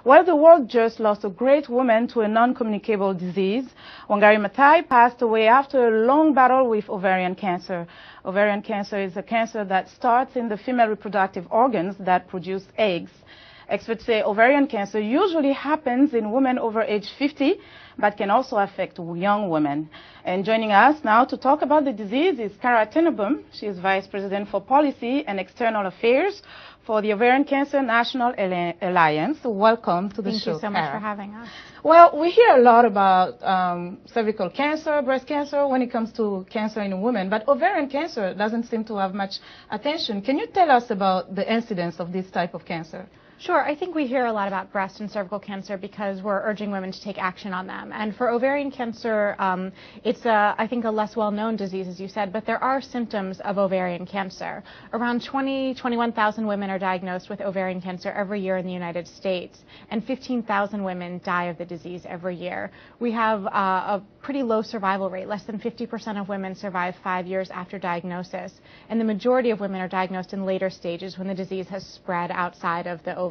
Well, the world just lost a great woman to a non-communicable disease. Wangari Maathai passed away after a long battle with ovarian cancer. Ovarian cancer is a cancer that starts in the female reproductive organs that produce eggs. Experts say ovarian cancer usually happens in women over age 50, but can also affect young women. And joining us now to talk about the disease is Cara Tenenbaum. She is Vice President for Policy and External Affairs for the Ovarian Cancer National Alliance. Welcome to the show, Thank you so much for having us. Well, we hear a lot about cervical cancer, breast cancer when it comes to cancer in women, but ovarian cancer doesn't seem to have much attention. Can you tell us about the incidence of this type of cancer? Sure. I think we hear a lot about breast and cervical cancer because we're urging women to take action on them. And for ovarian cancer, it's, I think, a less well-known disease, as you said, but there are symptoms of ovarian cancer. Around 21,000 women are diagnosed with ovarian cancer every year in the United States, and 15,000 women die of the disease every year. We have a pretty low survival rate. Less than 50% of women survive 5 years after diagnosis, and the majority of women are diagnosed in later stages when the disease has spread outside of the ovaries.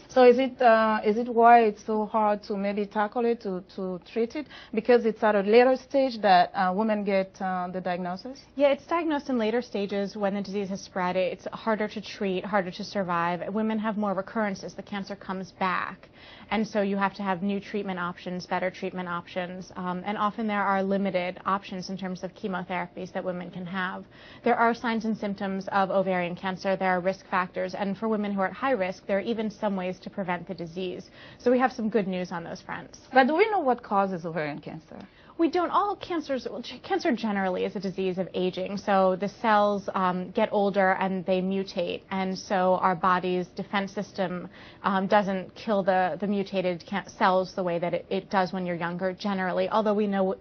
So is it why it's so hard to maybe tackle it, to treat it? Because it's at a later stage that women get the diagnosis? Yeah, it's diagnosed in later stages when the disease has spread. It's harder to treat, harder to survive. Women have more recurrences. The cancer comes back. And so you have to have new treatment options, better treatment options, and often there are limited options in terms of chemotherapies that women can have. There are signs and symptoms of ovarian cancer. There are risk factors, and for women who are at high risk, there are even some ways to prevent the disease. So we have some good news on those fronts. But do we know what causes ovarian cancer? We don't. All cancers, cancer generally is a disease of aging. So the cells get older and they mutate. And so our body's defense system doesn't kill the mutated cells the way that it does when you're younger generally. Although we know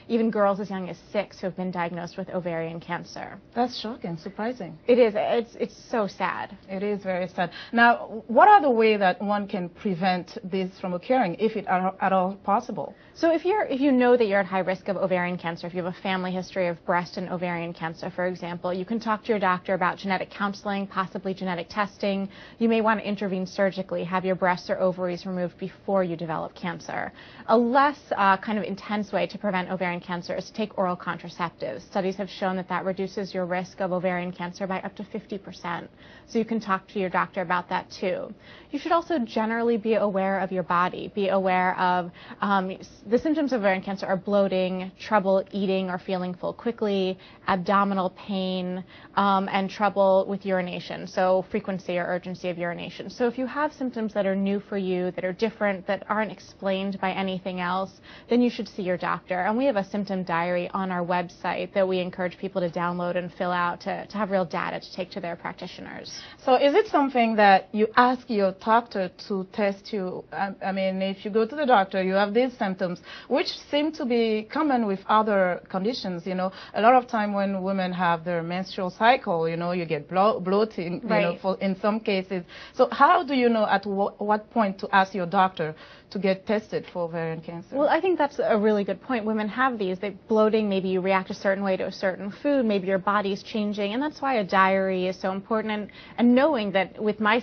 even girls as young as 6 who have been diagnosed with ovarian cancer. That's shocking, surprising. It is. It's so sad. It is very sad. Now, what are the ways that one can prevent this from occurring, if it are at all possible? So if you know that you're at high risk of ovarian cancer, if you have a family history of breast and ovarian cancer, for example, you can talk to your doctor about genetic counseling, possibly genetic testing. You may want to intervene surgically, have your breasts or ovaries removed before you develop cancer. A less kind of intense way to prevent ovarian cancer is to take oral contraceptives. Studies have shown that that reduces your risk of ovarian cancer by up to 50%. So you can talk to your doctor about that too. You should also generally be aware of your body, be aware of the symptoms of ovarian cancer are bloating, trouble eating or feeling full quickly, abdominal pain, and trouble with urination, so frequency or urgency of urination. So if you have symptoms that are new for you, that are different, that aren't explained by anything else, then you should see your doctor. And we have a symptom diary on our website that we encourage people to download and fill out to have real data to take to their practitioners. So is it something that you ask your doctor to test you? I mean, if you go to the doctor, you have these symptoms, which seem to be common with other conditions. You know, a lot of time when women have their menstrual cycle, you know, you get bloating, right, you know, in some cases. So how do you know at what point to ask your doctor to get tested for ovarian cancer? Well, I think that's a really good point. Women have these. Bloating, maybe you react a certain way to a certain food, maybe your body's changing, and that's why a diary is so important. And knowing that with my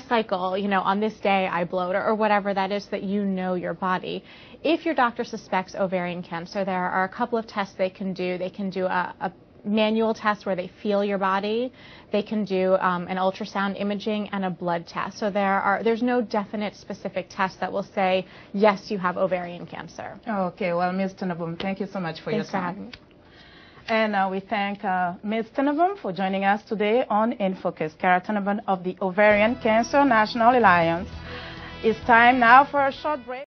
cycle, you know, on this day I bloat or whatever that is, that you know your body. If your doctor suspects ovarian cancer, there are a couple of tests they can do. They can do a manual test where they feel your body. They can do an ultrasound imaging and a blood test. So there's no definite specific test that will say, yes, you have ovarian cancer. Okay, well, Ms. Tenenbaum, thank you so much for your time. Thanks for having me. And we thank Ms. Tenenbaum for joining us today on InFocus. Cara Tenenbaum of the Ovarian Cancer National Alliance. It's time now for a short break.